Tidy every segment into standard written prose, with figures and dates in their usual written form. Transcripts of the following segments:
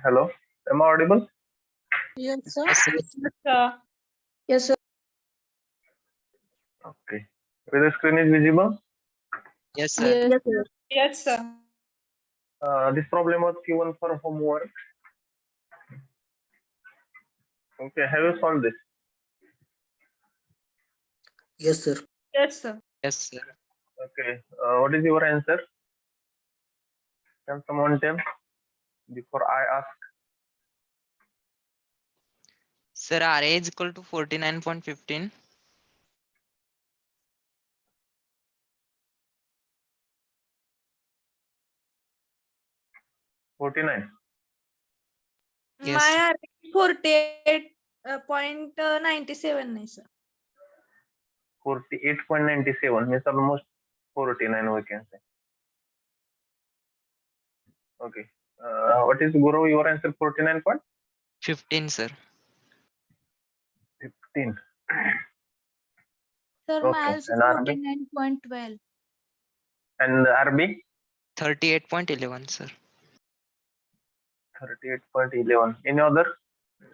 Hello, am I audible? Yes, sir. Yes, sir. Yes, sir. Yes, sir. Okay. Whether the screen is visible? Yes, sir. Yes, sir. Yes, sir. This problem was given for homework. Okay, have you solved this? Yes, sir. Yes, sir. Yes, sir. Okay. What is your answer? Can someone tell before I ask? Sir, RA is equal to 49.15. 49. Yes. My 48.97 नाही sir. 48.97 means almost 49 we can say. Okay. What is Guru? Your answer 49.15. 15, sir. Sir, Okay, my also and RB? 49.12. And RB? 38.11, sir. 38.11. Any other?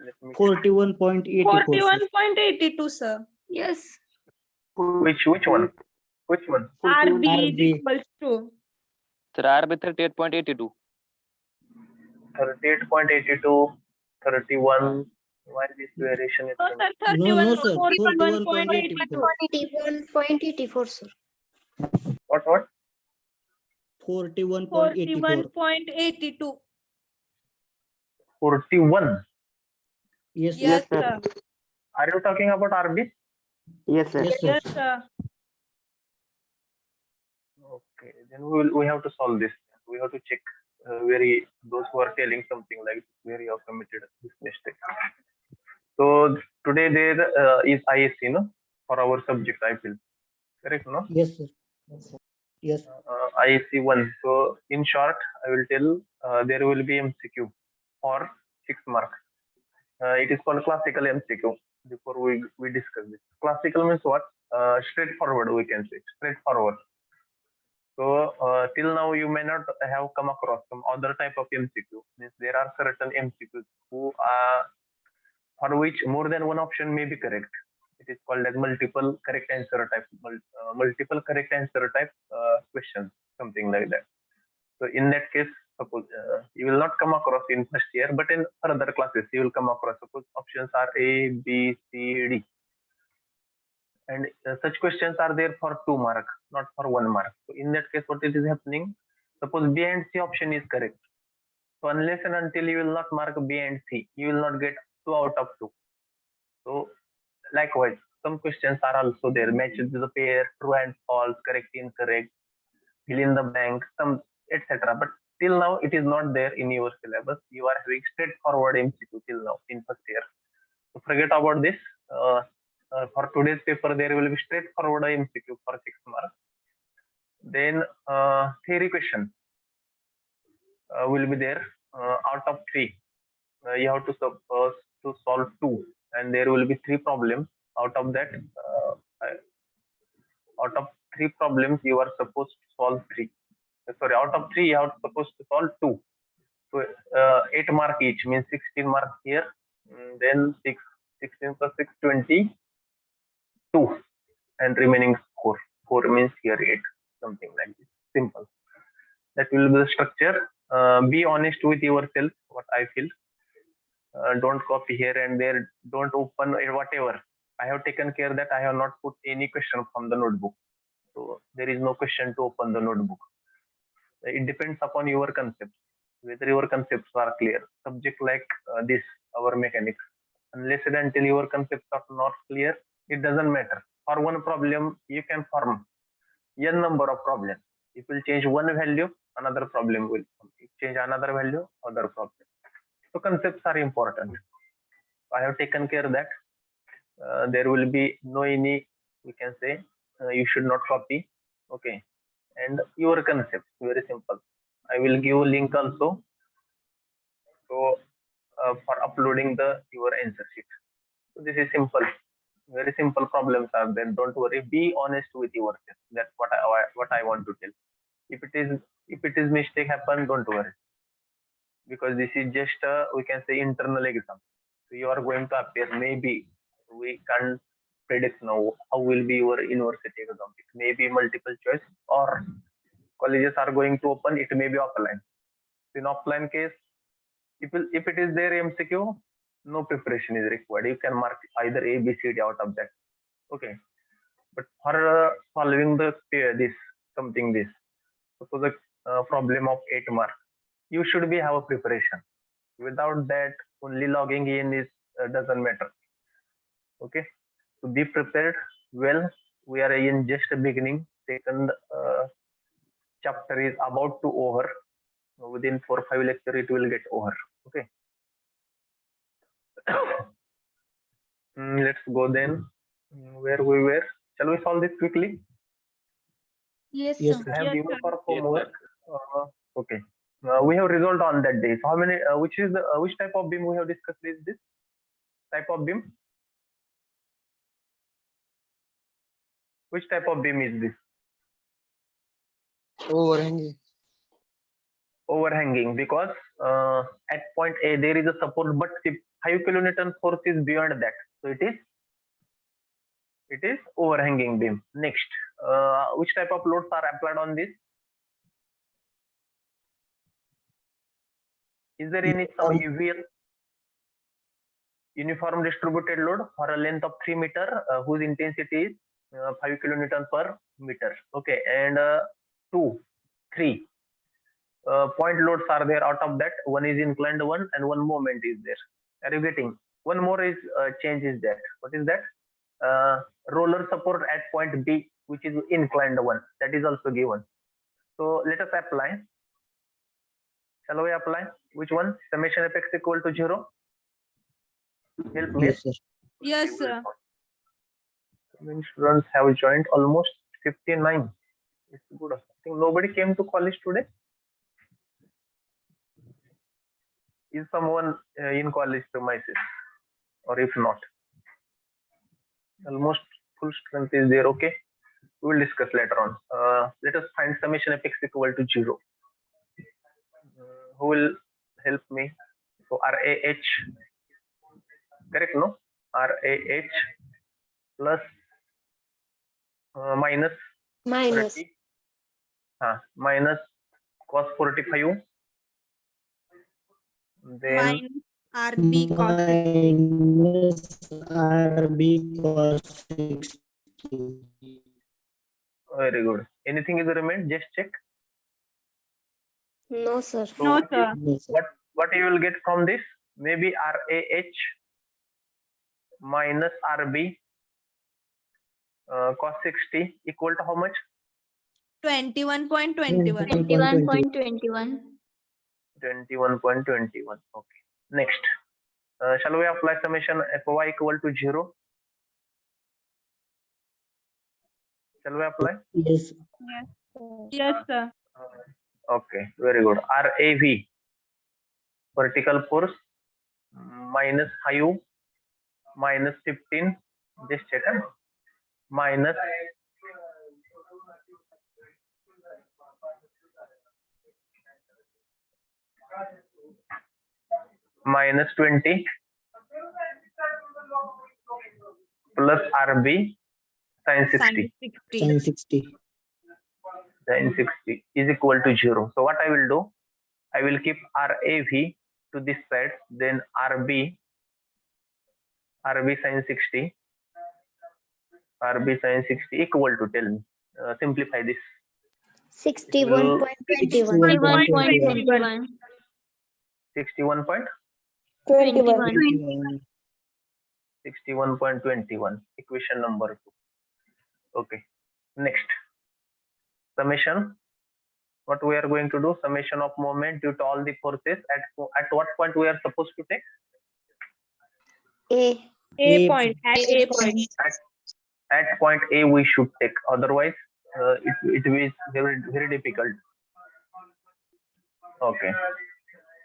Let me 41.84. 41.82 sir. Yes. which one? Which one? RB is RB. equals to. Sir, RB 38.82. 38.82, 31. Why this variation is No, coming? sir, No, 31, sir. 41.82. 81.84, sir. What? 41.84. 41.82. 41. Yes, sir. Yes, sir. Are you talking about RB? Yes, sir. Yes, sir. Yes, sir. Okay, then we have to solve this. We have to check those who are telling something like where you have committed this mistake. So today there is ISC, no, for our subject. I feel correct, no? Yes, sir. Yes. ISC 1. So in short, I will tell there will be MCQ for 6 marks. It is called classical MCQ. Before we discuss this, classical means what? Straightforward, we can say straightforward. So till now you may not have come across some other type of MCQ. Means there are certain MCQs for which more than one option may be correct. It is called as multiple correct answer type, multiple correct answer type questions, something like that. So in that case, suppose you will not come across in first year, but in further classes you will come across. Suppose options are A, B, C, D, and such questions are there for 2 marks, not for 1 mark. So in that case, what it is happening? Suppose B and C option is correct. So unless and until you will not mark B and C, you will not get 2 out of 2. So likewise, some questions are also there. Match the pair, true and false, correct, incorrect, fill in the blank, some etc. But till now it is not there in your syllabus. You are having straightforward MCQ till now in first year. So forget about this. For today's paper, there will be straightforward MCQ for 6 marks. Then theory question will be there. Out of 3, you have to solve 2, and there will be 3 problems. Out of that, out of 3 problems, you are supposed to solve 3. Sorry, out of 3, you are supposed to solve 2. So 8 mark each means 16 marks here. Then 16 plus 6, 22, and remaining 4. 4 means here 8, something like this. Simple. That will be the structure. Be honest with yourself. What I feel. Don't copy here and there. Don't open whatever. I have taken care that I have not put any question from the notebook. So there is no question to open the notebook. It depends upon your concepts, whether your concepts are clear. Subject like this, our mechanics, unless and until your concepts are not clear, it doesn't matter. For one problem, you can form n number of problems. If you change one value, another problem will come. If change another value, other problem. So concepts are important. I have taken care that there will be no any, we can say, you should not copy. Okay. And your concept, very simple. I will give link also. So for uploading your answer sheet. So this is simple. Very simple problems are there. Don't worry. Be honest with yourself. That's what I want to tell. If it is mistake happen, don't worry, because this is just a, we can say, internal exam. So you are going to appear. Maybe we can't predict now how will be your university exam. It may be multiple choice, or colleges are going to open. It may be offline. In offline case, if it is there MCQ, no preparation is required. You can mark either A, B, C, D out of that. Okay. But for solving this, suppose a problem of 8 marks, you should be have a preparation. Without that, only logging in is doesn't matter. Okay. So be prepared well. We are in just a beginning. Second chapter is about to over. Within 4 or 5 lecture, it will get over. Okay. Let's go then. Where we were. Shall we solve this quickly? Yes, Yes, sir. sir. I have Yes, given sir. for Yes, homework. Okay. We have resolved on that day. So how many? Which is the which type of beam we have discussed? Is this type of beam? Which type of beam is this? Overhanging. Overhanging, because at point A there is a support, but the 5 kilonewton force is beyond that. So it is overhanging beam. Next, which type of loads are applied on this? Is there any some UVL, uniform distributed load, for a length of 3 meter whose intensity is 5 kilonewton per meter? Okay, and 2, 3 point loads are there. Out of that, one is inclined one and one moment is there. Are you getting? One more is change is there. What is that? Roller support at point B, which is inclined one. That is also given. So let us apply. Shall we apply? Which one? Summation Fx equal to 0. Help me. Yes, sir. Yes, sir. Many students have joined, almost 59. It's good. I think nobody came to college today. Is someone in college premises, or if not, almost full strength is there. Okay, we will discuss later on. Let us find summation Fx equal to 0. Who will help me? So RAH, correct? No, RAH plus minus Minus 30, minus cos 45, then Minus RB cos. Minus RB cos 60. very good. Anything is remained? Just check. no, sir. So No, what sir. Yes, sir. what you will get from this? Maybe RAH minus RB cos 60 equal to how much? 21.21. 21.21. 21.21. Okay. Next, shall we apply summation Fy equal to 0? Shall we apply? Yes, Yes, sir. Okay, very good. RAV, vertical force, minus 5, minus 15, just check, minus minus 20 plus RB sin 60. Sin 60. sin 60. Sin 60 is equal to 0. So what I will do, I will keep RAV to this side, then RB sin 60, RB sin 60 equal to, tell me, simplify this. 61.21. 61.21. 61.21. 21. 61.21, equation number 2. Okay, next, summation. What we are going to do, summation of moment due to all the forces at what point we are supposed to take? A. A point. At A point. At point A we should take, otherwise it is very, very difficult. Okay,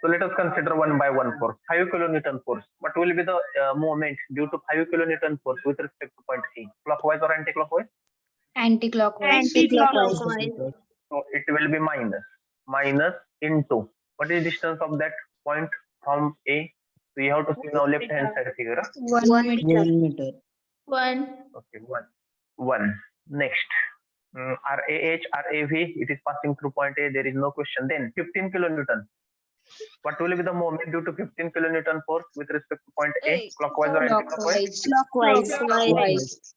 so let us consider one by one force. 5 kilonewton force. What will be the moment due to 5 kilonewton force with respect to point A? Clockwise or anti-clockwise? Anti-clockwise. Anti-clockwise. So So it will be minus into. What is distance of that point from A? So you have to see now left hand side figure. Huh? 1 meter. 1 meter. 1. Okay, one. Next, RAH, RAV, it is passing through point A. There is no question. Then 15 kilonewton. What will be the moment due to 15 kilonewton force with respect to point A? Clockwise or anti-clockwise? Clockwise.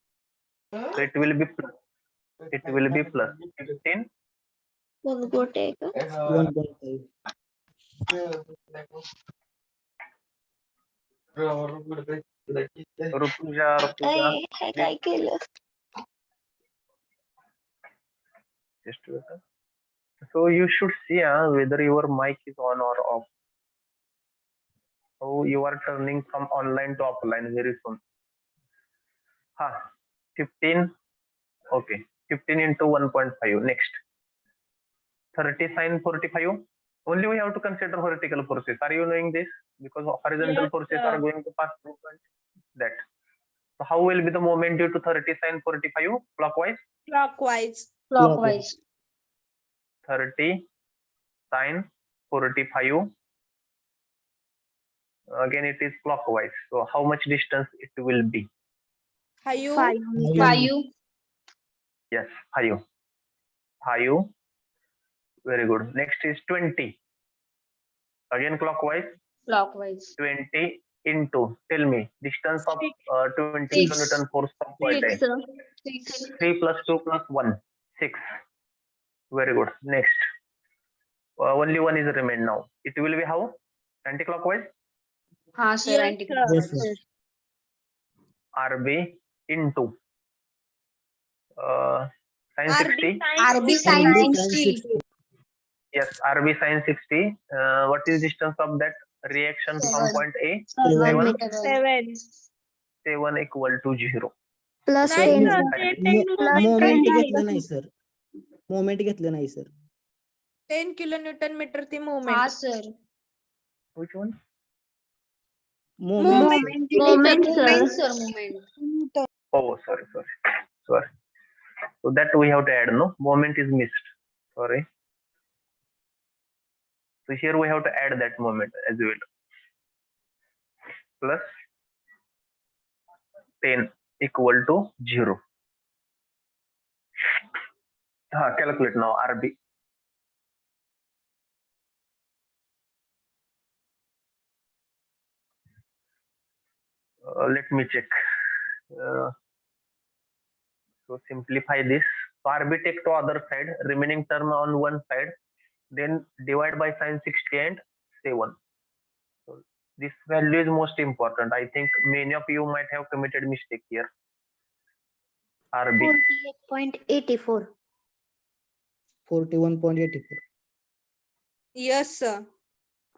So it will be plus. It will be plus 15. One go take. 1.5. Rutuja, काय केलं? just wait. So you should see whether your mic is on or off. So you are turning from online to offline very soon. 15. Okay, 15 into 1.5. Next, 30 sine 45. Only we have to consider vertical forces. Are you knowing this? Because horizontal Yes, forces sir. are going to pass through that. So how will be the moment due to 30 sine 45? Clockwise. Clockwise. 30 sine 45. Again, it is clockwise. So how much distance it will be? 5 meter. Yes, 5. 5. Very good. Next is 20. Again clockwise. 20 into. Tell me distance of 20 Six. kilonewton force from point A. 6. 3 plus 2 plus 1. 6. Very good. Next. Only one is remain now. It will be how? Anti-clockwise. Yes, sir. Yes, sir. RB into sine 60. RB sin 60. Yes, RB sine 60. What is distance of that reaction from point A? 7 7. 7 equal to 0. Plus नाही 10. sir, ते 10 moment Ten. घेतलं नाही sir. Moment घेतलं नाही sir. 10 kilonewton meter ती movement. Which one? Moment Moment, sir. Oh, sorry. So that we have to add, no? Moment is missed. Sorry. So here we have to add that moment as well. Plus 10 equal to 0. Calculate now RB. Let me check. So simplify this. So RB take to other side, remaining term on one side, then divide by sine 60 and 7. So this value is most important. I think many of you might have committed mistake here. RB. 48.84. 41.84. Yes, sir.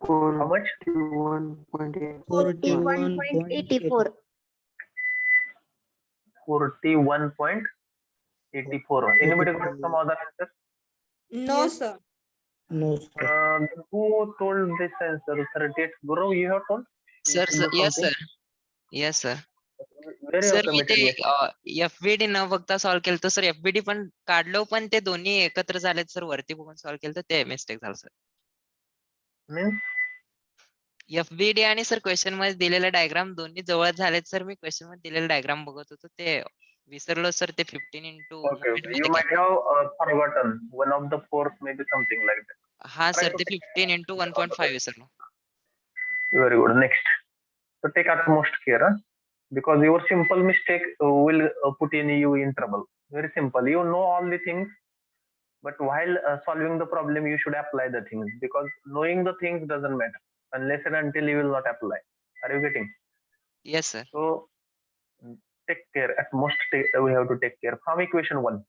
How much? 41.8. 41.84. 41.84. Anybody got some other answer? No, sir. No, sir. Who told this answer? 38. Guru, you have told? Sir, You told yes, something? sir. Yes, sir. Where you sir have me committed ते mistake? FBD न बघता solve केलं तर sir FBD पण काढलो पण ते दोन्ही एकत्र झालेत सर वरती बघून सॉल्व्ह केलं तर ते मिस्टेक झालं सर. Means? FBD आणि सर क्वेश्चन मध्ये दिलेलं डायग्राम दोन्ही जवळ झालेत सर. मी क्वेश्चन मध्ये दिलेलं डायग्राम बघत होतो ते विसरलो सर. ते 15 into Okay. You might have forgotten. One of the force maybe something like that. हा Try सर to ते take 15 into 1.5 विसरलो. Very good. Next. So take utmost care, because your simple mistake will put you in trouble. Very simple. You know all the things, but while solving the problem, you should apply the things, because knowing the things doesn't matter unless and until you will not apply. Are you getting? Yes, sir. So take care. At most, we have to take care. From equation 1,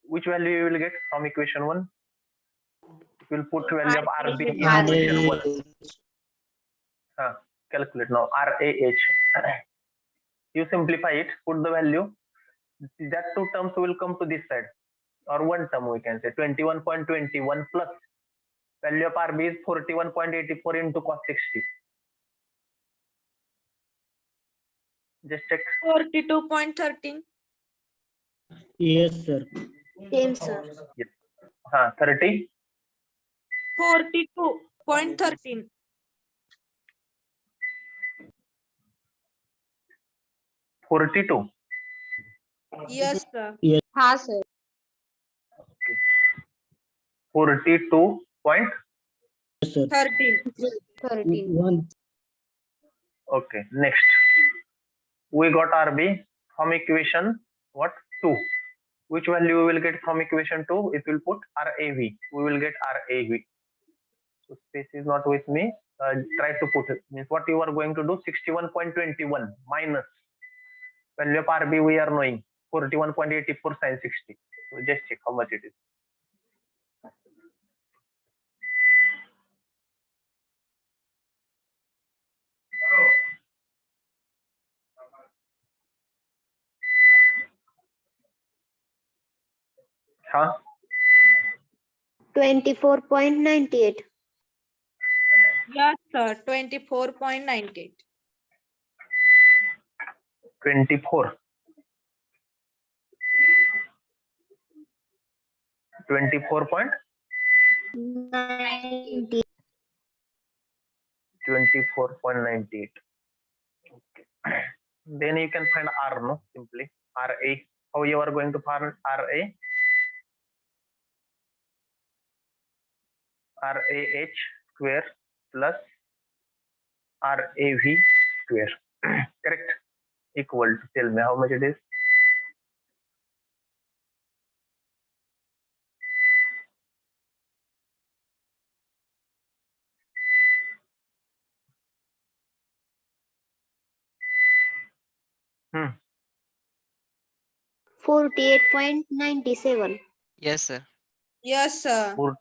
which value you will get from equation 1? It will put value of RB in equation 1. Calculate now. RAH. You simplify it, put the value. That two terms will come to this side, or one term we can say 21.21 plus value of RB is 41.84 into cos 60. Just check. 42.13. Yes, sir. Same, sir. हा 30 42.13. 42. Yes, sir. हा sir 42 point. Yes, sir. 13. 13. One. Okay, next we got RB from equation what 2. Which value we will get from equation 2? It will put RAV. We will get RAV. So space is not with me. Try to put it. Means what you are going to do 61.21 minus value of RB we are knowing 41.84 sin 60. So just check how much it is. Huh? 24.98. Yes, sir. 24.98. 24. 24 point 90. 24.98. Okay. Then you can find R, no? Simply RA. How you are going to find RA? RAH square plus RAV square. Correct? Equal to, tell me how much it is. Hmm. 48.97. Yes, sir. Yes, sir. 40.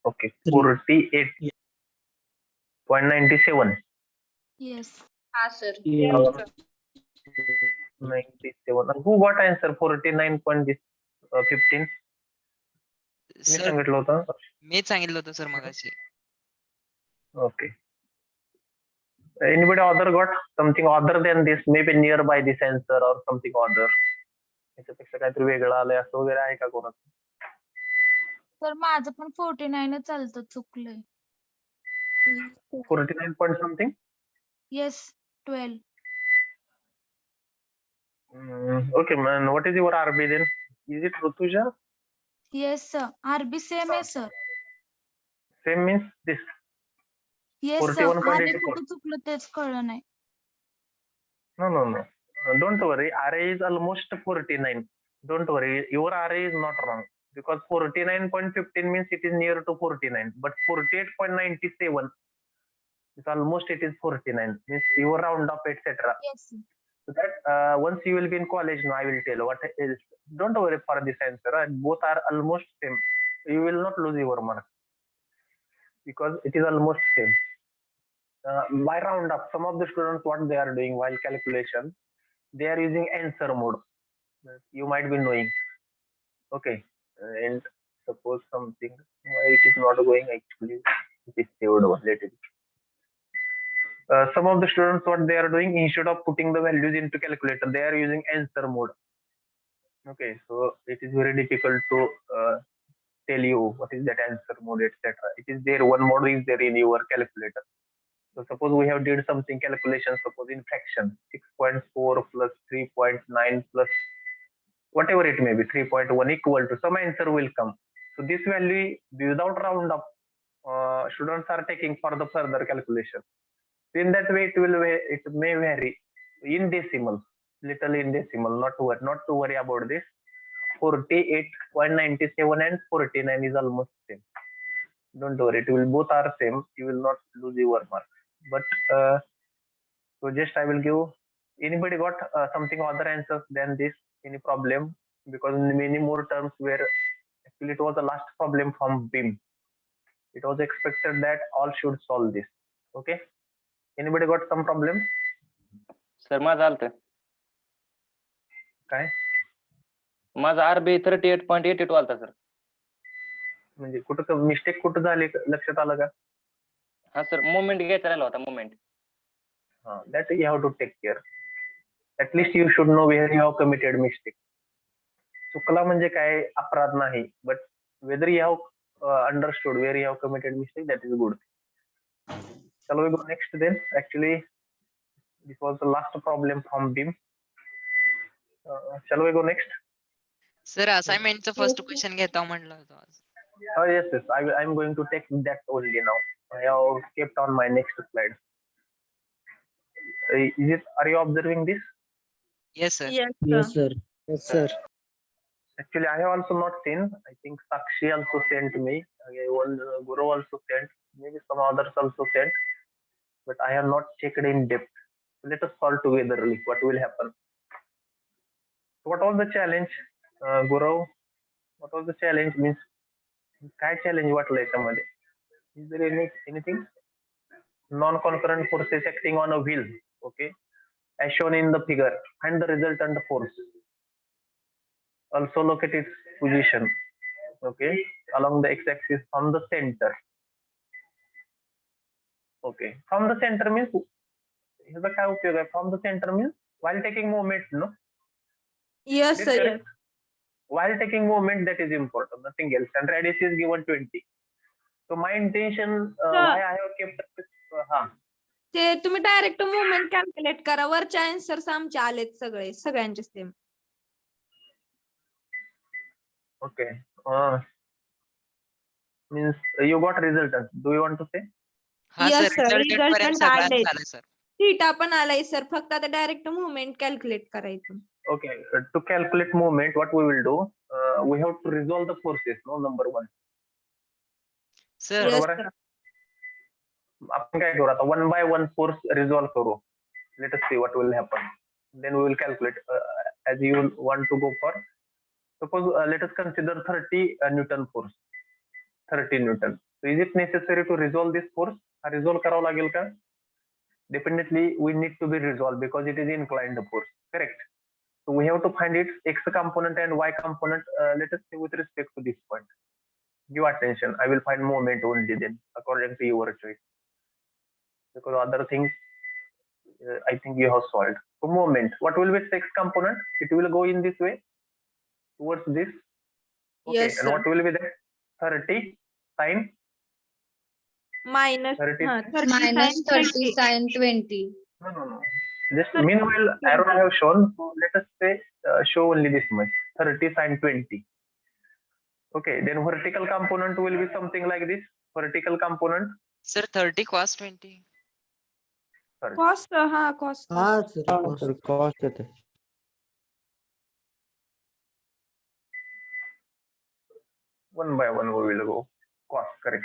Okay. Three. 48.97. Yes. हा sir Yes, Uh, sir. 97. Who got answer 49.15? Me sir सांगितलं होतं. मीच सांगितलं होतं sir मगाशी. Okay. Anybody other got something other than this? Maybe nearby this answer or something other. याच्यापेक्षा काहीतरी वेगळं आलंय असं वगैरे आहे का कोणाचं? तर माझं पण 49 चालतं चुकलंय. 49 point something? Yes, 12. Okay, man. What is your RB then? Is it Rutuja? Yes, sir. RB same आहे sir. Same means this. Yes, sir. 41.84. मध्ये कुठं चुकलं तेच कळलं नाही. No. Don't worry. RA is almost 49. Don't worry. Your RA is not wrong. Because 49.15 means it is near to 49. But 48.97 is almost it is 49. Means you round up, etc. Yes, sir. So that once you will be in college, now I will tell what is. Don't worry for this answer. Both are almost same. You will not lose your mark because it is almost same. By round up, some of the students what they are doing while calculation, they are using answer mode. You might be knowing. Okay, and suppose something why it is not going actually. It is saved one. Let it. Some of the students what they are doing instead of putting the values into calculator, they are using answer mode. Okay, so it is very difficult to tell you what is that answer mode, etc. It is there, one mode is there in your calculator. So suppose we have did something calculation, suppose in fraction 6.4 plus 3.9 plus whatever it may be 3.1 equal to some answer will come. So this value without round up students are taking for the further calculation. In that way it may vary in decimal, little in decimal, not to worry about this. 48.97 and 49 is almost same. Don't worry, it will both are same. You will not lose your mark. But so just I will give. Anybody got something other answers than this? Any problem? Because many more terms were actually it was the last problem from BIM. It was expected that all should solve this. Okay. Anybody got some problem? Sir माझं आलतं काय माझा RB 38.82 आलता sir. म्हणजे कुठं mistake कुठं झाली लक्षात आलं का? हा सर मोमेंट घ्यायचा राहिला होता moment. That you have to take care. At least you should know where you have committed mistake. चुकला म्हणजे काय अपराध नाही, but whether you have understood where you have committed mistake, that is good. Shall we go next then? Actually, this was the last problem from BIM. Shall we go next? Sir असाइनमेंटचं first question घेता म्हणलं होतं आज. Yes, I'm going to take that only now. I have kept on my next slide. Are you observing this? Yes sir. Yes, sir. Yes, sir. Actually, I have also not seen. I think Sakshi also sent me. One Guru also sent. Maybe some others also sent. But I have not checked in depth. So let us solve together. What will happen? What was the challenge, Guru? What was the challenge? Means, काय challenge वाटलं याच्यामध्ये? Is there anything? Non-concurrent forces acting on a wheel. Okay. As shown in the figure. Find the resultant force. Also locate its position. Okay. Along the x-axis from the center. Okay. From the center means, ह्याचा काय उपयोग आहे? From the center means while taking moment, no? Yes, Is it sir. Yes. correct? While taking moment, that is important, nothing else. And radius is given 20. So my intention, why I have kept this, ते तुम्ही direct movement calculate करा. वरचे answers आमचे आलेत सगळ्यांचे same. okay. Means you got resultant. Do you want to say? हा Yes, sir sir. Result पर्यंत Resultant सगळ्यांच आलेत. झालं सर. थीटा पण आलाय सर. फक्त आता डायरेक्ट मुवमेंट कॅल्क्युलेट करायचं. Okay. To calculate movement, what we will do, we have to resolve the forces, no, number one. Sir Yes, बरोबर आहे? sir. आपण काय करू आता? One by one force resolve करू. Let us see what will happen. Then we will calculate as you want to go for. Suppose let us consider 30 Newton force. 30 Newton. So is it necessary to resolve this force? Resolve करावं लागेल का? Definitely we need to be resolved because it is inclined force. Correct. So we have to find its x component and y component. Let us say with respect to this point. Give attention. I will find moment only then according to your choice. Because other things I think you have solved. So moment. What will be its x component? It will go in this way towards this. Okay. Yes, And sir. what will be that? 30 sine Minus 30. 30 minus sin 30 20. sin 20. No. Just meanwhile, arrow I have shown. So let us say show only this much. 30 sine 20. Okay. Then vertical component will be something like this. Vertical component. Sir 30 cos 20. Cost हा cost. Ah, sir. Sir, cost येते. One by one we will go. Cos, correct.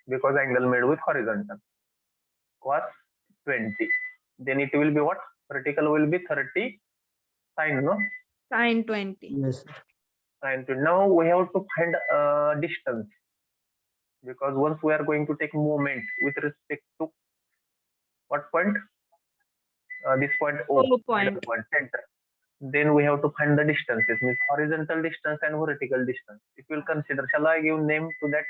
Because angle made with horizontal. Cos 20. Then it will be what? Vertical will be 30 sine, no? Sin 20. Yes, sir. Sine 20. Now we have to find distance. Because once we are going to take moment with respect to what point? This point O. O point. middle point, center. Then we have to find the distances, means horizontal distance and vertical distance. If you will consider, shall I give name to that?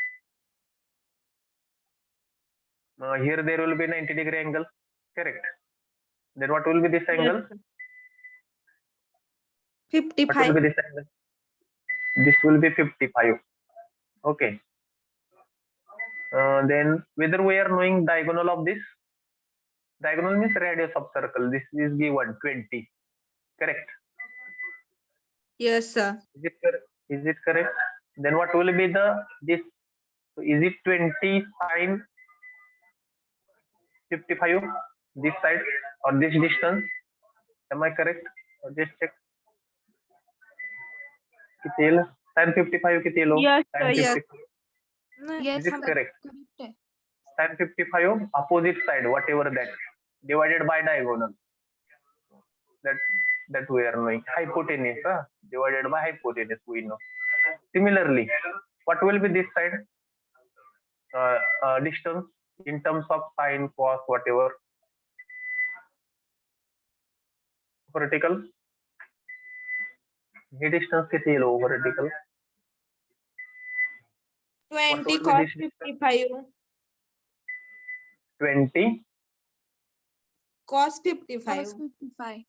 Here there will be 90-degree angle, correct? Then what will be this angle? Yes, sir. What will 55. be this angle? This will be 55. Okay. Then whether we are knowing diagonal of this, diagonal means radius of circle. This is given 20, correct? Yes, sir. Is it correct? Is it correct? Then what will be this? So is it 20 sine 55 this side or this distance? Am I correct? Or just check. किती येईल? Sin 55 किती येईल? Yes, Sin sir, yes. 55. Yes, Is it sir. correct? Correct आहे. Sin 55 opposite side, whatever that, divided by diagonal. That we are knowing. Hypotenuse, divided by hypotenuse, we know. Similarly, what will be this side? Distance in terms of sine, cos, whatever. Vertical. He distance किती येईल vertical? 20 will be cos this distance? 55. 20. Cos 55. Cos 55.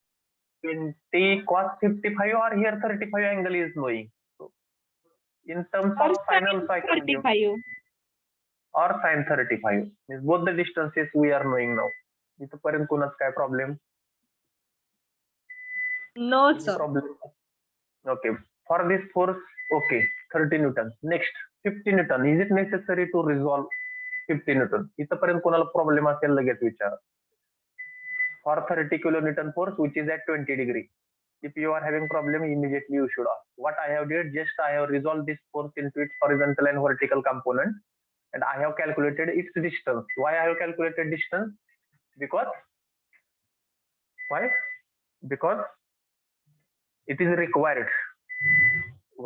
20 cos 55 or here 35 angle is knowing. So In terms Or of sin also I can give, 35. or sin 35. Means both the distances we are knowing now. इथपर्यंत कोणाच काय problem? No, Any sir. problem? Okay. For this force, okay, 30 Newton. Next, 50 Newton. Is it necessary to resolve 50 Newton? इथपर्यंत कोणाला problem असेल लगेच विचारा. For 30 kilonewton force which is at 20 degree. If you are having problem, immediately you should ask. What I have did, just I have resolved this force into its horizontal and vertical component, and I have calculated its distance. Why I have calculated distance? Because why? Because it is required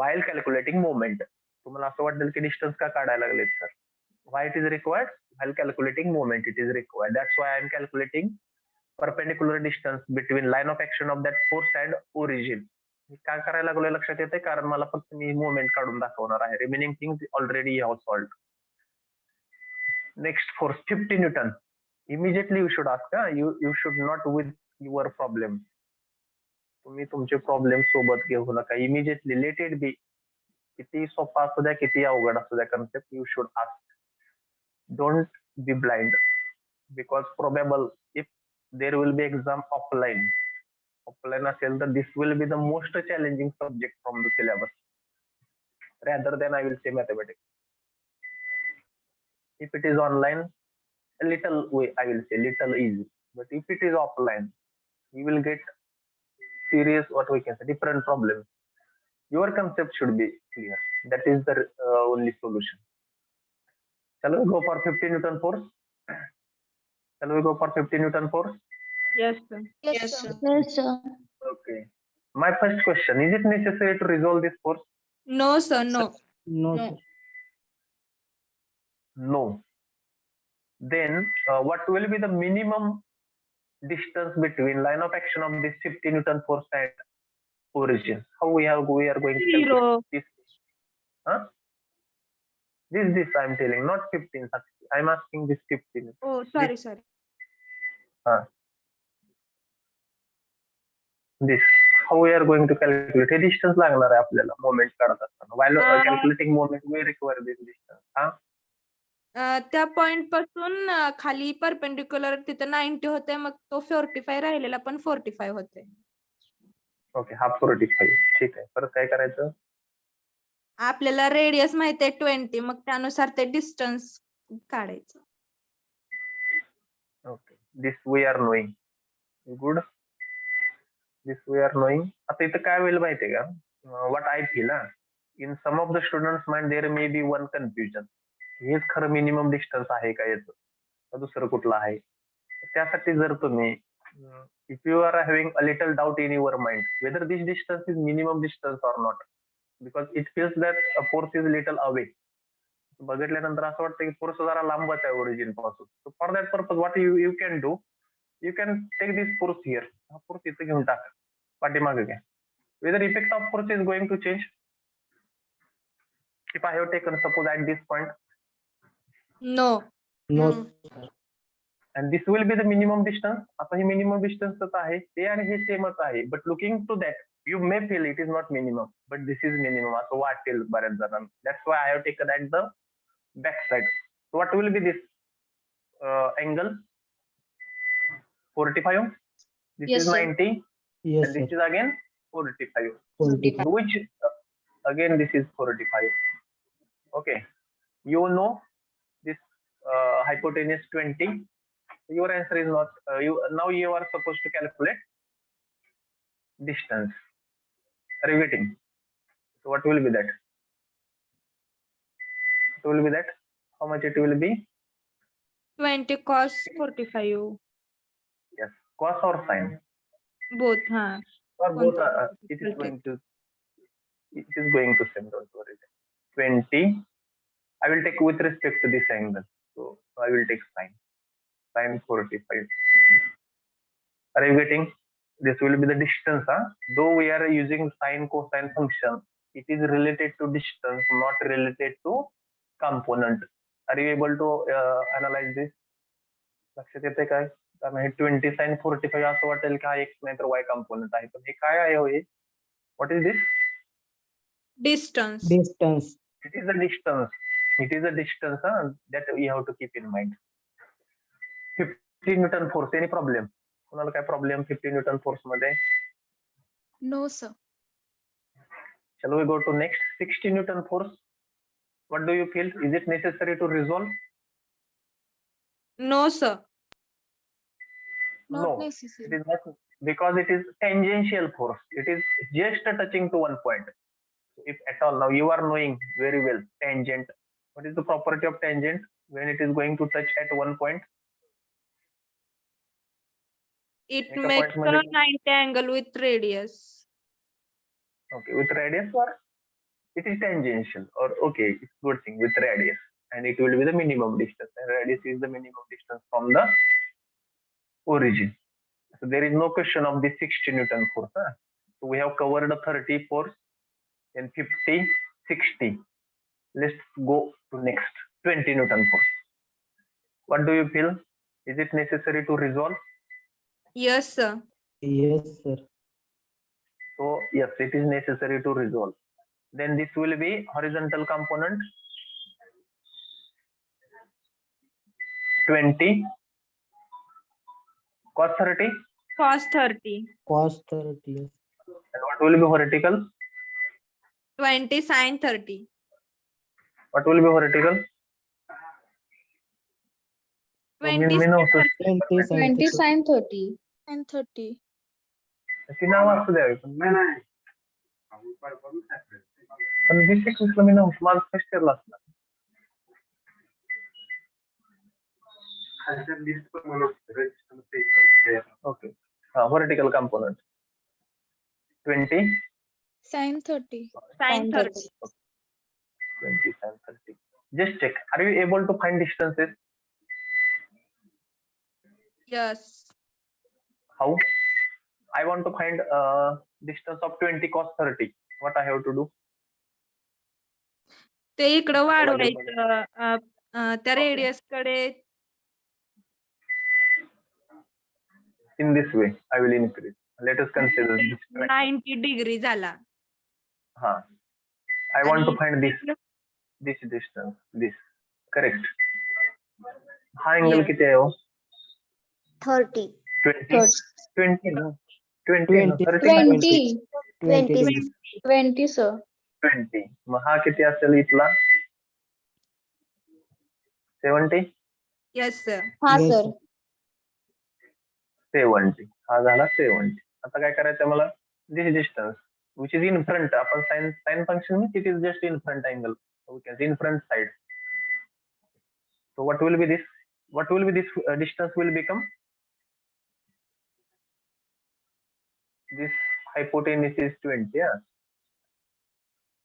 while calculating moment. तुम्हाला असं वाटेल की distance का काढायला लागलेत sir? Why it is required? While calculating moment, it is required. That's why I am calculating perpendicular distance between line of action of that force and origin. मी काय करायला लागलोय लक्षात येते, कारण मला फक्त मी मोमेंट काढून दाखवणार आहे. Remaining things already you have solved. Next force 50 Newton. Immediately you should ask, you should not with your problem. तुम्ही तुमचे प्रॉब्लेम सोबत घेऊ नका. Immediately late it B. किती सोपा असू द्या, किती अवघड असू द्या concept, you should ask. Don't be blind, because probable if there will be exam offline असेल तर this will be the most challenging subject from the syllabus rather than I will say mathematics. If it is online, a little way I will say little easy, but if it is offline, you will get serious, what we can say, different problems. Your concept should be clear. That is the only solution. Shall we go for 50 Newton force? Shall we go for 50 Newton force? Yes, sir. Yes, sir. Yes, sir. Okay. My first question, is it necessary to resolve this force? No, sir. No. No, No. sir. No. Then what will be the minimum distance between line of action of this 50 Newton force and origin? How we are going to calculate Zero. this? Huh? This I am telling, not 15. I am asking this 15. Oh, sorry, sorry. This how we are going to calculate? Hey distance लागणार आहे आपल्याला moment काढत असताना. While calculating moment we require this distance. त्या point पासून खाली perpendicular तिथे 90 होते, मग तो 45 राहिलेला पण 45 होते. ओके, हा 45. ठीक आहे. परत काय करायचं? आपल्याला रेडियस माहिती आहे 20, मग त्यानुसार ते डिस्टन्स काढायचं. Okay, this we are knowing. Good. This we are knowing. आता इथं काय होईल माहितीये का? What I feel, in some of the students mind there may be one confusion. हेच खरं मिनिमम डिस्टन्स आहे का याचं, का दुसरं कुठलं आहे? त्यासाठी जर तुम्ही if you are having a little doubt in your mind whether this distance is minimum distance or not, because it feels that a force is little away. बघितल्यानंतर असं वाटतं की फोर्स जरा लांबच आहे ओरिजिन पासून. For that purpose what you can do, you can take this force here. हा force इथे घेऊन टाका, पाठीमागे घ्या. Whether effect of force is going to change. If I have taken suppose at this point, no. No, No. sir. and this will be the minimum distance. आता हे minimum डिस्टन्सच आहे, ते आणि हे सेमच आहे. But looking to that you may feel it is not minimum, but this is minimum असं वाटेल बऱ्याच जणांना. That's why I have taken at the back side. What will be this angle? 45. This Yes, is sir. 90, Yes, and this sir. is again 45. 45. Which again this is 45. Okay, you know this hypotenuse 20. Your answer is not now you are supposed to calculate distance. Riveting. So what will be that? It will be that. How much it will be? 20 cos 45. Yes, cos or sin both. हा. or both. कोणतं? It is going to same. Don't worry. 20. I will take with respect to this angle. So I will take sin 45. Are you getting? This will be the distance. Though we are using sine cosine function, it is related to distance, not related to component. Are you able to analyze this? लक्षात येते काय? कारण हे 20 sin 45 असं वाटेल की हा x नाही तर y कंपोनेंट आहे, पण हे काय आहे? What is this? Distance. Distance. It is a distance. It is a distance that we have to keep in mind. 50 Newton force. Any problem? कोणाला काय problem 50 Newton force मध्ये? No, sir. Shall we go to next? 60 Newton force. What do you feel? Is it necessary to resolve? No, sir. Not No, necessary. it is not, because it is tangential force. It is just touching to one point. If at all, now you are knowing very well tangent. What is the property of tangent when it is going to touch at one point? It Make a makes point a मध्ये- 90 angle with radius. Okay, with radius, or it is tangential, or okay, it's good thing with radius, and it will be the minimum distance. And radius is the minimum distance from the origin. So there is no question of the 60 Newton force. So we have covered the 30 force, then 50, 60. Let's go to next 20 Newton force. What do you feel? Is it necessary to resolve? Yes, sir. Yes, sir. So yes, it is necessary to resolve. Then this will be horizontal component 20 cos 30, Cos 30. Cos 30. and what will be vertical? 20 sin 30. What will be vertical? 20 मी नव्हतो. 20 sin 20 30. sin 30. And 30. ती नाव असू द्यावी पण पण 20-21 ला मी नव्हतो. माझं first इयरला असणार. Okay. Vertical component 20 Sin 30. Sin 30. 20 sin 30. Just check. Are you able to find distances? Yes. How? I want to find distance of 20 cos 30. What I have to do? ते इकडं वाढवायचं त्या रेडियस कडे In this way, I will increase. Let us consider this. 90 degree झाला. I want to आणि find this distance. This. Correct. हा angle Yes. किती आहे हो? 30. 20. 20 ना? 20 ना? 20. 30 20. 20. 20, sir. 20. मग हा किती असेल इथला? 70? Yes sir. हा Yes, sir. sir. 70. हा झाला 70. आता काय करायचं मला? This distance which is in front. आपण sin function means it is just in front angle. So we can see in front side. So what will be this? What will be this distance will become? This hypotenuse is 20. Yeah.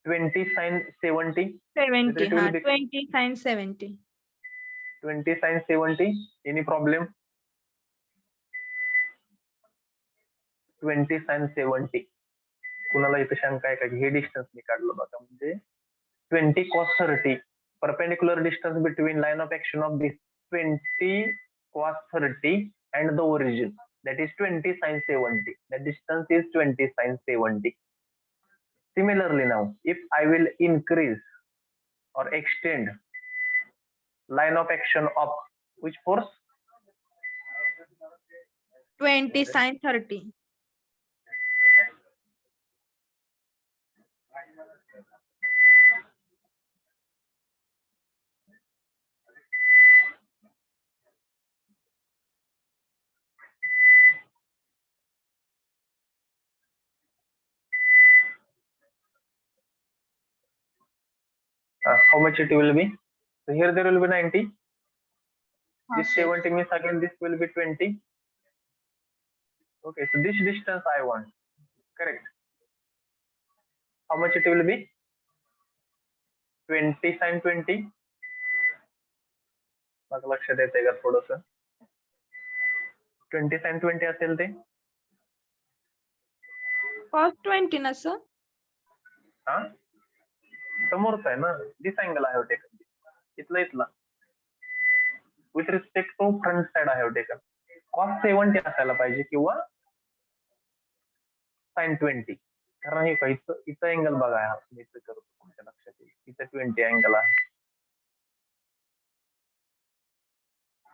20 sin 70. 70 It will हा be- 20 sin 70. 20 sin 70. Any problem? 20 sin 70. कुणाला इथे शंका आहे का की हे distance मी काढलं बघा म्हणजे 20 cos 30 perpendicular distance between line of action of this 20 cos 30 and the origin, that is 20 sin 70. The distance is 20 sin 70. Similarly, now if I will increase or extend line of action of which force? 20 sin 30. How much it will be? So here there will be 90. This 70 means again this will be 20. Okay, so this distance I want. Correct. How much it will be? 20 sin 20. माझं लक्षात येते का थोडस 20 sin 20 असेल ते Cos 20 ना sir. हा समोरच आहे ना this angle I have taken इथला इथला with respect to front side I have taken cos 70 असायला पाहिजे किंवा sin 20. कारण हे का इथं इथं अँगल बघा हा मी इथं करतो तुमच्या लक्षात येईल इथं 20 अँगल आहे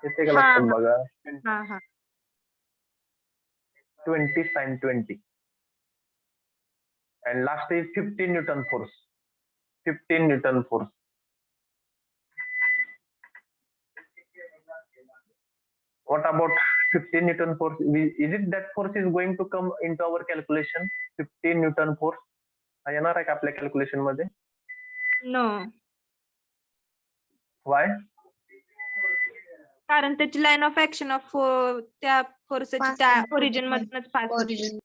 इथे का हा, लक्षात बघा हा हा 20 sin 20 and last is 15 Newton force 15 Newton force what about 15 Newton force is it that force is going to come into our calculation 15 Newton force हा येणार आहे का आपल्या कॅल्क्युलेशन मध्ये नो, why कारण त्याची लाईन ऑफ ऍक्शन ऑफ त्या फोर्सची Pass त्या होते. ओरिजिन मधूनच पास होते. Origin.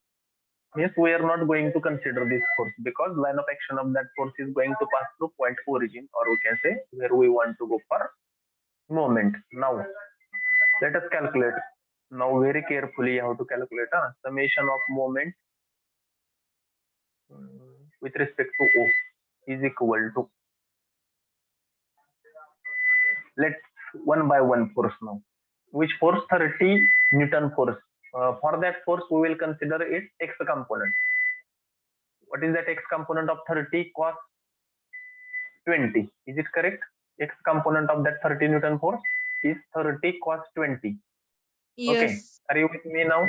yes we are not going to consider this force because line of action of that force is going to pass through point origin or we can say where we want to go for moment now let us calculate now very carefully how to calculate summation of moment with respect to O is equal to let's one by one force now which force 30 Newton force for that force we will consider its x component what is that x component of 30 cos 20 is it correct x component of that 30 Newton force is 30 cos 20 okay Yes. are you with me now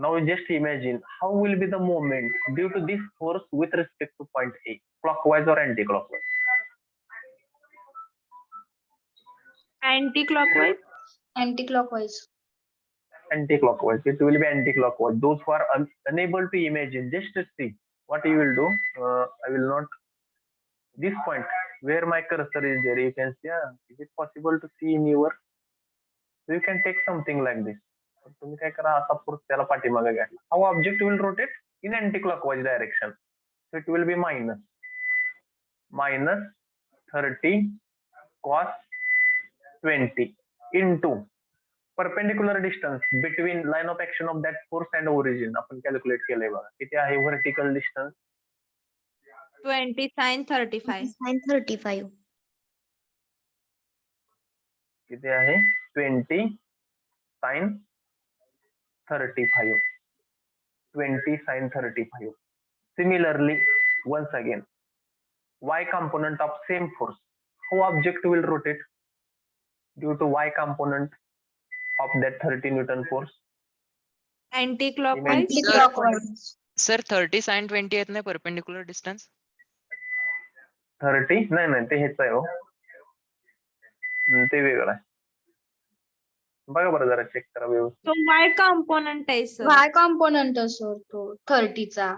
now just imagine how will be the moment due to this force with respect to point A clockwise or anti-clockwise anti clockwise. Anti-clockwise. anti-clockwise it will be anti-clockwise those who are unable to imagine just see what you will do I will not this point where my cursor is there you can see is it possible to see in your you can take something like this तुम्ही काय करा असा पुढे त्याला पाठीमागे घ्या how object will rotate in anti-clockwise direction so it will be minus 30 cos 20 into perpendicular distance between line of action of that force and origin आपण calculate केलंय बघा किती आहे vertical distance 20 sin 35. Sin 35. किती आहे 20 sin 35 20 sin 35 similarly once again y component of same force how object will rotate due to y component of that 30 Newton force anti clockwise. Anti-clockwise. Sir 30 sin 20 येत नाही perpendicular distance 30 नाही नाही ते हेच आहे हो ते वेगळं आहे बघा बरं जरा चेक करा व्यवस्थित तो वाय कॉम्पोनंट आहे सर. Y component असो तो 30 चा.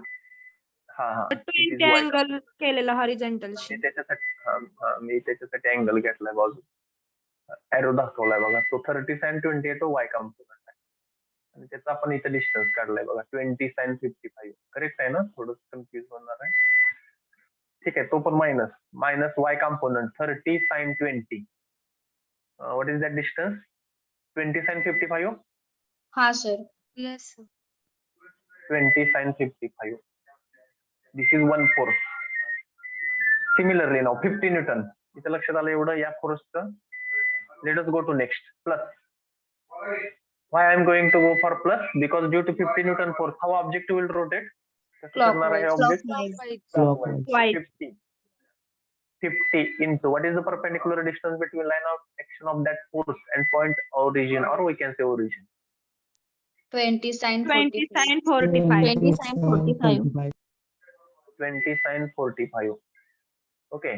हा हा it is 20 y. अँगल केलेला हॉरिझॉन्टलशी. मी त्याच्यासाठी मी त्याच्यासाठी अँगल घेतलाय बाजू एरो दाखवलाय बघा तो 30 sin 20 आहे तो y कॉम्पोनंट आहे आणि त्याचा आपण इथे डिस्टन्स काढलाय बघा 20 sin 55 करेक्ट आहे ना थोडं कन्फ्युज होणार आहे ठीक आहे तो पण minus y component 30 sin 20 what is that distance 20 sin 55 हा sir. Yes, sir. 20 sin 55 this is one force similarly now 50 Newton इथे लक्षात आलं एवढं या फोर्सचं let us go to next plus why I am going to go for plus because due to 50 Newton force how object will rotate कसं करणार आहे Clockwise. object Clockwise. Right. 50 into what is the perpendicular distance between line of action of that force and point origin or we can say origin 20 sin 20 45. sin 45. 20 sin 45. 20 sin 45 okay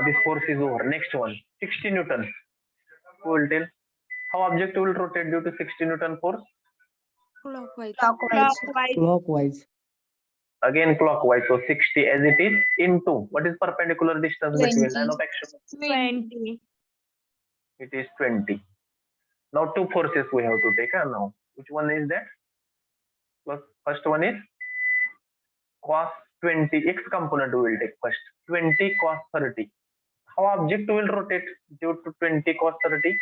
this force is over next one 60 Newton who will tell how object will rotate due to 60 Newton force Clockwise. Clockwise. Clockwise. Clockwise. again clockwise so 60 as it is into what is perpendicular distance between 20. line of action 20. it is 20 now two forces we have to take now which one is that first one is cos 20 x component we will take first 20 cos 30 how object will rotate due to 20 cos 30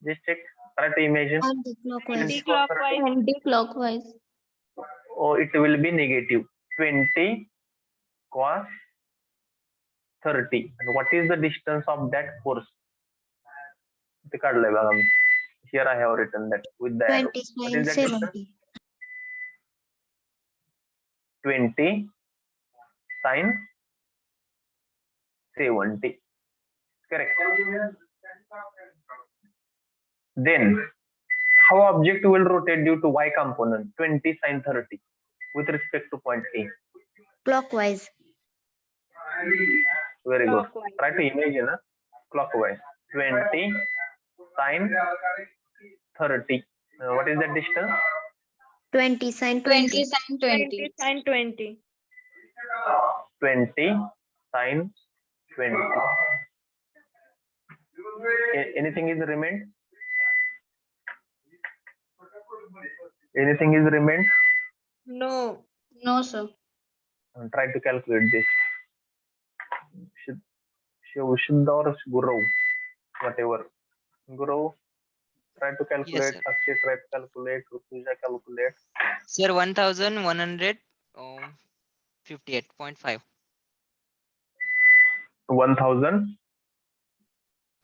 just check try to imagine Anti-clockwise. Anti-clockwise. Anti-clockwise. or it will be negative 20 cos 30 and what is the distance of that force ते काढलंय बघा मी here I have written that with the arrow 20 what sin is that distance 70. 20 sin 70. Correct. Then how object will rotate due to y component 20 sin 30 with respect to point A? Clockwise. Very good. Clockwise. Try to imagine clockwise. 20 sin 30. What is the distance? 20 sin 20 sin 20 20. sin 20. 20 sin 20. Anything is remained? Anything is remained? No. No, sir. Try to calculate this. Shuddha or Guru, whatever. Guru, try to calculate. sir. Akshay, try to calculate. Rutuja, calculate. Sir, 1158.5. 1000.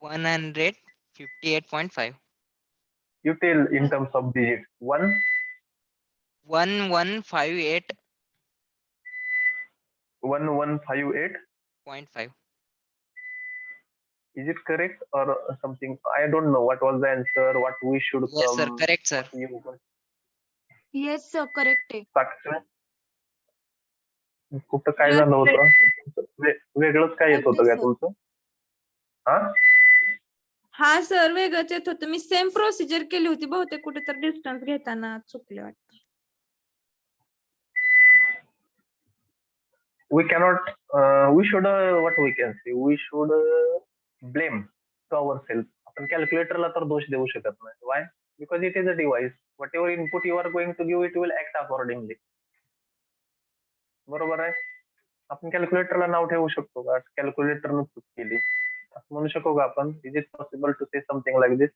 158.5. You tell in terms of digits. 1158.5. 1158. Is it correct or something? I don't know what was the answer. What we should Yes, sir. come. Correct, sir. Yes, sir. Correct आहे. साक्षर कुठं काय Yes, झालं होतं correct. वेगळंच काय येत होतं Correct, का sir. तुमचं हा हा सर वेगळंच येत होतं. मी सेम प्रोसिजर केली होती बहुतेक कुठे तर डिस्टन्स घेताना चुकले वाटतं. we cannot we should what we can say we should blame to ourselves आपण कॅल्क्युलेटरला तर दोष देऊ शकत नाही why because it is a device whatever input you are going to give it will act accordingly बरोबर आहे आपण कॅल्क्युलेटरला नाव ठेवू शकतो का कॅल्क्युलेटरनं चूक केली असं म्हणू शकू का आपण is it possible to say something like this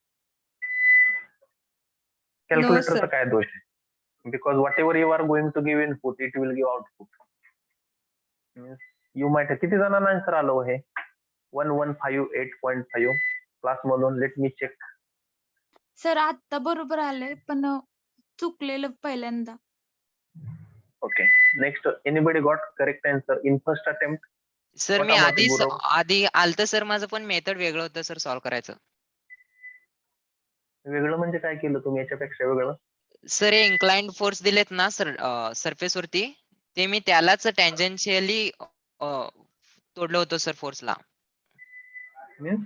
कॅल्क्युलेटरचा काय दोष आहे because whatever you are going to give input it will give output you might किती जणांना आन्सर आलो हे 1158.5 क्लास मधून लेट मी चेक सर आता बरोबर आलंय पण चुकलेलं पहिल्यांदा. Okay next anybody got correct answer in first attempt sir मी What about Guru? आधी आलतं सर माझं पण मेथड वेगळं होतं सर सॉल्व्ह करायचं. वेगळं म्हणजे काय केलं तुम्ही याच्यापेक्षा वेगळं सर हे इन्क्लाइंड फोर्स दिलेत ना सर सरफेस वरती ते मी त्यालाच टँजेन्शियली तोडलं होतं sir फोर्सला. means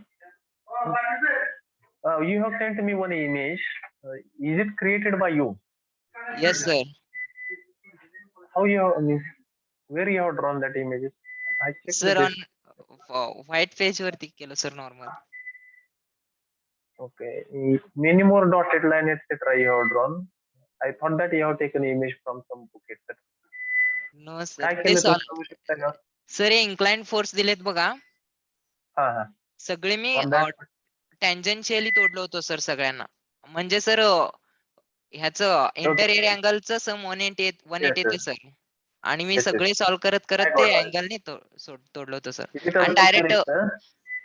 you have sent me one image is it created by you yes sir. how you means where you have drawn that images I checked sir this. On white page वरती केलं sir normal. Okay, many more dotted line etc. you have drawn. I thought that you have taken image from some book etc. No काय sir ते केलं तुम्ही solve सांगू शकता का sir हे inclined force दिलेत बघा हा हा सगळे मी On that- टँजेन्शियली तोडलं होतं सर सगळ्यांना म्हणजे सर ह्याचं इंटेरियर अँगलचं सम 180 येते सर आणि मी Yes, yes. सगळे सॉल्व्ह करत I करत got ते it. अँगलने तोडलं होतं सर. Is it आणि also direct correct, sir?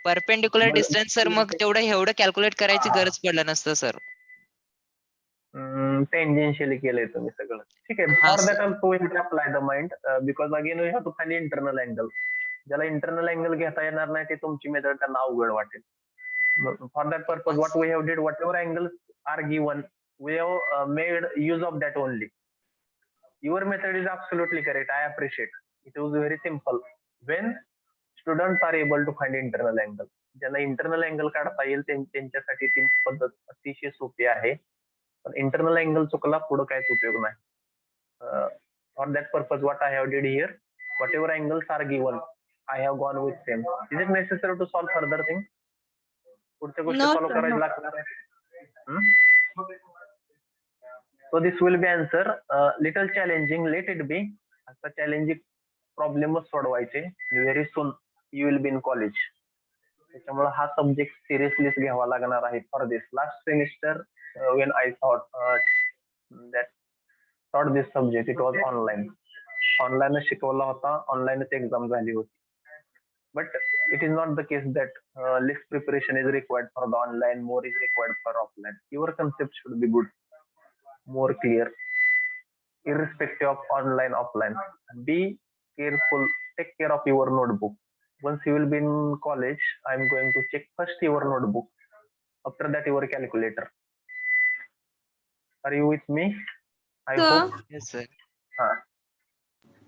Perpendicular बरं. डिस्टन्स सर मग तेवढं एवढं कॅल्क्युलेट करायची हा. गरज पडलं नसतं सर. टेंजेन्शियली केलंय तुम्ही सगळं ठीक आहे हा, for sir. That also we apply the mind because again we have to find internal angle ज्याला इंटरनल अँगल घेता येणार नाही ते तुमची मेथड त्यांना अवघड वाटेल for that purpose what we have did whatever angles are given we have made use of that only your method is absolutely correct I appreciate it was very simple when students are able to find internal angle ज्यांना internal angle काढता येईल त्यांच्यासाठी ती पद्धत अतिशय सोपी आहे पण इंटरनल अँगल चुकला पुढे काहीच उपयोग नाही for that purpose what I have did here whatever angles are given I have gone with same is it necessary to solve further thing पुढच्या गोष्टी No, सॉल्व sir, करायला no. लागणार आहे so this will be answer little challenging let it be आता challenging प्रॉब्लेमच सोडवायचे very soon you will be in college त्याच्यामुळे हा सब्जेक्ट सिरियसलीच घ्यावा लागणार आहे for this last semester when I thought this subject it was online शिकवला होता ऑनलाईनच एक्झाम झाली होती but it is not the case that less preparation is required for the online more is required for offline your concept should be good more clear irrespective of online, offline. Be careful, take care of your notebook. Once you will be in college, I'm going to check first your notebook. After that, your calculator. Are you with me? I Sir. hope. Yes, sir.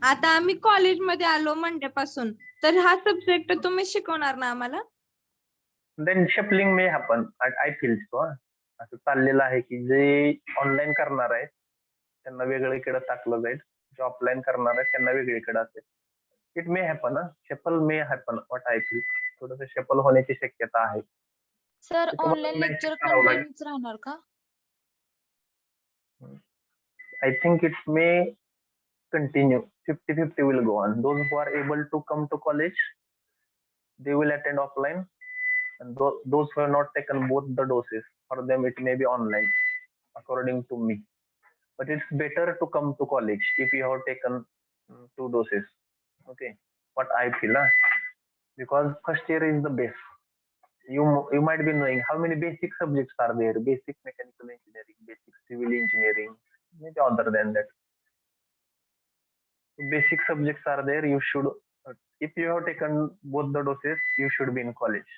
आता आम्ही कॉलेजमध्ये आलो Monday पासून, तर हा subject तुम्ही शिकवणार ना आम्हाला? Then shuffling may happen. I feel so. असं चाललेलं आहे की जे ऑनलाईन करणार आहेत त्यांना वेगळीकडे टाकलं जाईल, जे ऑफलाईन करणार आहेत त्यांना वेगळीकडे असेल. It may happen, shuffle may happen, what I feel. थोडंसं शफल होण्याची शक्यता आहे. सर ते तुम्हाला ऑनलाईन message लेक्चर करावं लागेल. कंटिन्यूच राहणार का? I think it may continue. 50-50 will go on. Those who are able to come to college, they will attend offline. And those who have not taken both the doses, for them it may be online, according to me. But it's better to come to college if you have taken 2 doses. Okay, what I feel, because first year is the best. You might be knowing how many basic subjects are there: basic mechanical engineering, basic civil engineering, maybe other than that. Basic subjects are there. You should, if you have taken both the doses, you should be in college.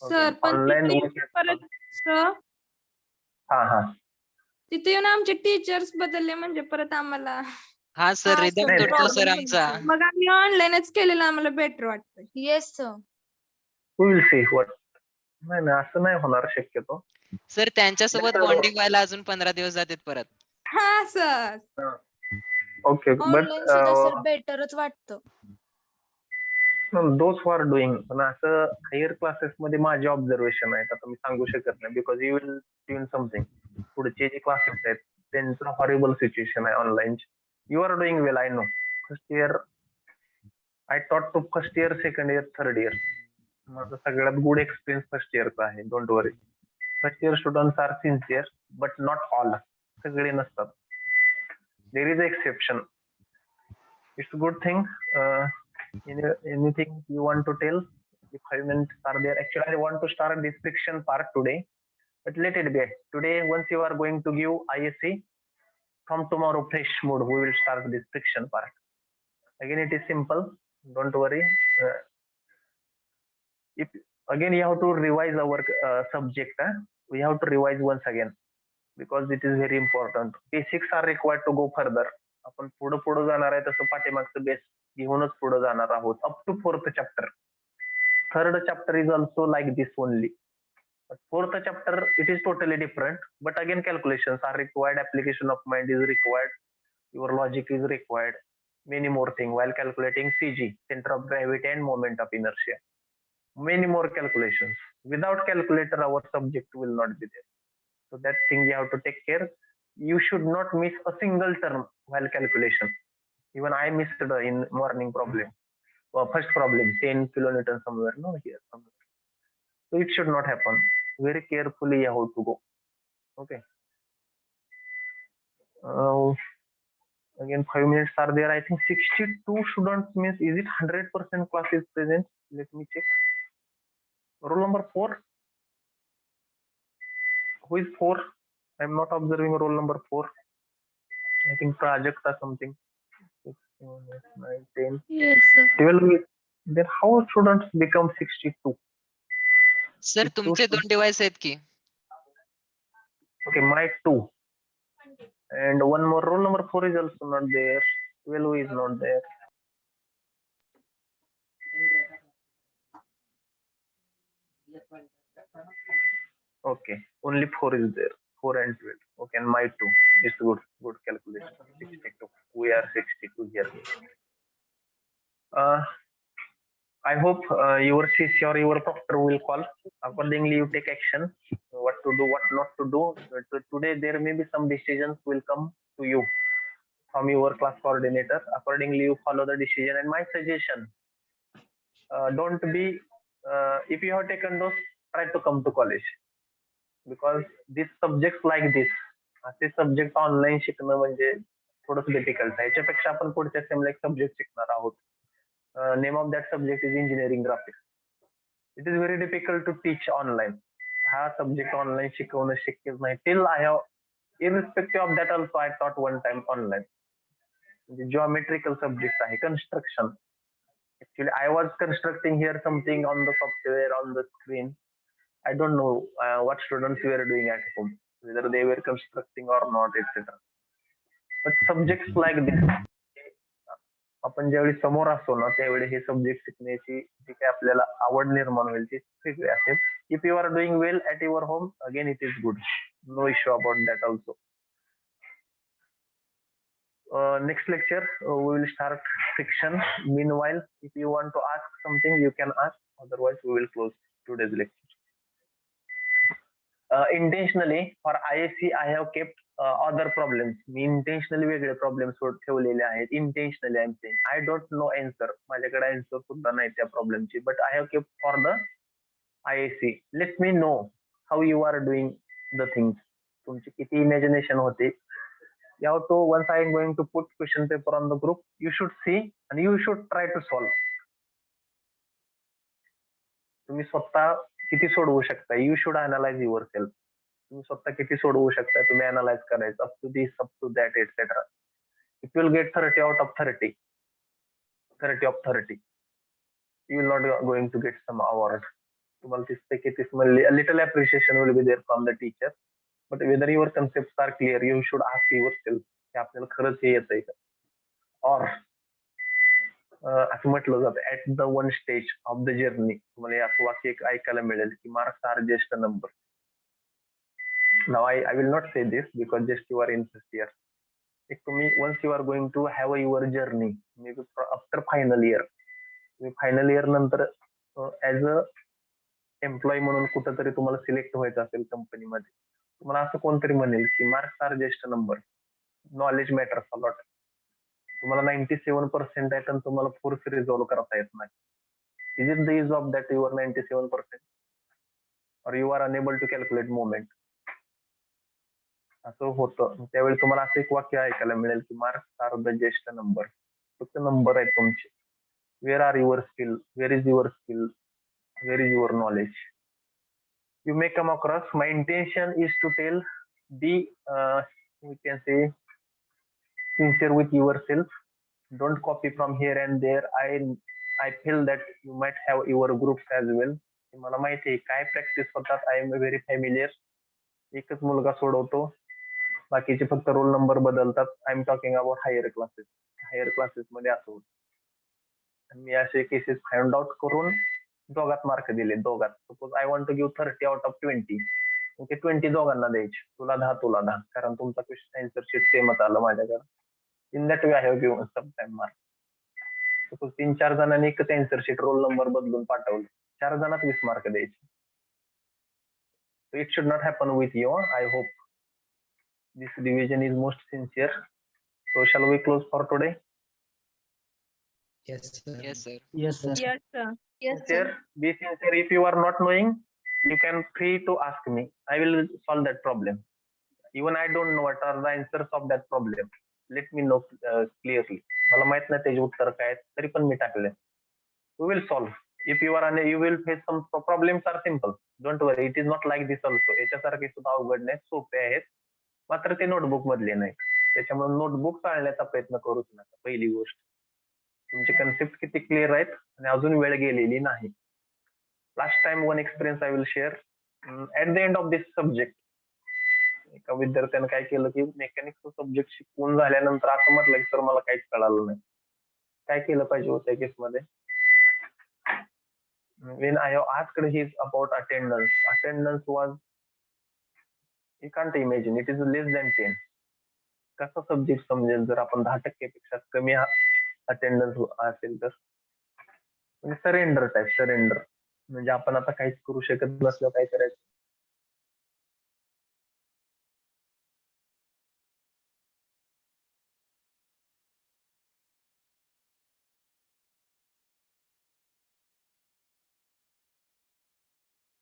Sir पण Online तिथे we येऊन can- परत sir हा तिथे येऊन आमचे teachers बदलले म्हणजे परत आम्हाला हा सर, हा, रिदम sir, तुटतो सर problem आमचा. होईल. मग आम्ही ऑनलाईनच केलेलं आम्हाला बेटर वाटतंय. Yes sir. we will see what. नाही असं नाही होणार शक्यतो. सर त्यांच्यासोबत Better. बॉन्डिंग व्हायला अजून 15 दिवस जातात परत. हा सर. Okay, but ऑनलाईन सुद्धा सर बेटरच वाटतं. those who are doing, पण असं हायर क्लासेस मध्ये माझे ऑब्झर्वेशन आहेत, आता मी सांगू शकत नाही, because you will tune something. पुढचे जे क्लासेस आहेत त्यांचं हॉरिबल सिच्युएशन आहे online. You are doing well, I know. First year I taught to first year, second year, third year. माझा सगळ्यात गुड एक्सपिरियन्स फर्स्ट इयरचा आहे, don't worry. First year students are sincere, but not all. सगळे नसतात. There is exception. It's good thing. Anything you want to tell? If 5 minutes are there, actually I want to start this friction part today, but let it be. Today, once you are going to give ISC, from tomorrow fresh mode we will start this friction part. Again, it is simple, don't worry. If again you have to revise our subject, we have to revise once again, because it is very important. Basics are required to go further. आपण पुढे जाणार आहे तसं पाठीमागचं base घेऊनच पुढे जाणार आहोत, up to 4th chapter. 3rd chapter is also like this only. But 4th chapter, it is totally different. But again, calculations are required, application of mind is required, your logic is required, many more things while calculating CG, center of gravity and moment of inertia. Many more calculations. Without calculator, our subject will not be there. So that thing you have to take care. You should not miss a single term while calculation. Even I missed in morning problem. First problem, 10 kilonewton somewhere, no, here somewhere. So it should not happen. Very carefully you have to go. Okay. Again, 5 minutes are there. I think 62 students means, is it 100% class is present? Let me check. Roll number 4. Who is 4? I'm not observing roll number 4. I think project or something. 6, 7, 8, 9, 10, yes sir. 12. Then how students become 62? Sir It's तुमचे so 2 device आहेत की? Okay, my 2. And one more, roll number 4 is also not there. 12 is not there. Okay, only 4 is there. 4 and 12. Okay, and my 2 is good calculation. 62. We are 62 here. I hope your CC or your proctor will call. Accordingly, you take action. What to do, what not to do. Today, there may be some decisions will come to you from your class coordinator. Accordingly, you follow the decision. And my suggestion, don't be, if you have taken those, try to come to college. Because these subjects like this, असे subject online शिकणं म्हणजे थोडंसं difficult आहे. याच्यापेक्षा आपण पुढच्या सेमला एक subject शिकणार आहोत. Name of that subject is engineering graphics. It is very difficult to teach online. हा सब्जेक्ट ऑनलाईन शिकवणं शक्यच नाही. Till I have irrespective of that also I taught one time online. The geometrical subject आहे construction. Actually I was constructing here something on the software on the screen. I don't know what students were doing at home, whether they were constructing or not, etc. But subjects like this, आपण ज्यावेळी समोर असतो ना त्यावेळी हे subject शिकण्याची जी काही आपल्याला आवड निर्माण होईल ती वेगळी असेल. If you are doing well at your home again it is good, no issue about that also. Next lecture we will start fiction. Meanwhile, if you want to ask something you can ask, otherwise we will close today's lecture. Intentionally for ISC I have kept other problems. Me intentionally वेगळे problems ठेवलेले आहेत. Intentionally I'm saying I don't know answer. माझ्याकडे answer सुद्धा नाही त्या problem ची, but I have kept for the ISC. Let me know how you are doing the things. तुमची किती imagination होते. You have to, once I am going to put question paper on the group, you should see and you should try to solve. तुम्ही स्वतः किती सोडवू शकता, you should analyze yourself. तुम्ही स्वतः किती सोडवू शकता, तुम्ही analyze करायचं up to this, up to that, etc. If you will get 30 out of 30, 30 of 30, you will not going to get some award. तुम्हाला 30 पैकी 30 मिळाली, a little appreciation will be there from the teacher. But whether your concepts are clear, you should ask yourself की आपल्याला खरंच हे येतंय का. Or असं म्हटलं जातं at the one stage of the journey, तुम्हाला हे असं वाक्य एक ऐकायला मिळेल की marks are just a number. Now I will not say this because just you are in first year. एक तुम्ही once you are going to have your journey, maybe after final year, तुम्ही final year नंतर as a employee म्हणून कुठंतरी तुम्हाला select व्हायचं असेल कंपनीमध्ये, तुम्हाला असं कोणतरी म्हणेल की marks are just number, knowledge matters a lot. तुम्हाला 97% आहे पण तुम्हाला फोर्स रिझॉल्व्ह करता येत नाही. Is it the use of that your 97% or you are unable to calculate moment. असं होतं. त्यावेळी तुम्हाला असं एक वाक्य ऐकायला मिळेल की marks are the just number. फक्त नंबर आहेत तुमचे. Where are your skill, where is your skill, where is your knowledge. You may come across. My intention is to tell, be we can say sincere with yourself. Don't copy from here and there. I feel that you might have your groups as well. मला माहिती आहे काय practice होतात. I am very familiar. एकच मुलगा सोडवतो, बाकीचे फक्त roll number बदलतात. I am talking about higher classes. Higher classes मध्ये असं होतं. मी असे केसेस फाइंड आउट करून दोघात मार्क दिले. दोघात suppose I want to give 30 out of 20, okay 20 दोघांना द्यायचे, तुला 10 तुला 10, कारण तुमचा क्वेश्चन आन्सर शीट सेमच आलं माझ्याकडे. In that way I have given some time mark. Suppose 3-4 जणांनी एकच आन्सर शीट रोल नंबर बदलून पाठवलं, 4 जणात 20 मार्क द्यायचे. So it should not happen with you. I hope this division is most sincere. So shall we close for today? Yes, sir. Yes, sir. Yes, sir. Yes, sir. Yes, sir. Sincere, be sincere. If you are not knowing, you can free to ask me. I will solve that problem. Even I don't know what are the answers of that problem. Let me know clearly. मला माहित नाही त्याचे उत्तर काय आहेत, तरी पण मी टाकले. We will solve. If you are you will face some problems are simple. Don't worry. It is not like this also. याच्यासारखे सुद्धा अवघड नाही, सोपे आहेत. मात्र ते नोटबुक मधले नाहीत. त्याच्यामुळे नोटबुक टाळण्याचा प्रयत्न करूच नका. पहिली गोष्ट, तुमचे कन्सेप्ट किती क्लिअर आहेत आणि अजून वेळ गेलेली नाही. Last time one experience I will share. At the end of this subject एका विद्यार्थ्याने काय केलं की मेकॅनिक्सचा सब्जेक्ट शिकवून झाल्यानंतर असं म्हटलं की सर मला काहीच कळालं नाही. काय केलं पाहिजे होतं या केसमध्ये? when I have asked his about attendance was, you can't imagine, it is less than 10. कसा सब्जेक्ट समजेल जर आपण 10% पेक्षा कमी अटेंडन्स असेल तर? सरेंडर टाइप, सरेंडर म्हणजे आपण आता काहीच करू शकत नसलं काय करायचं,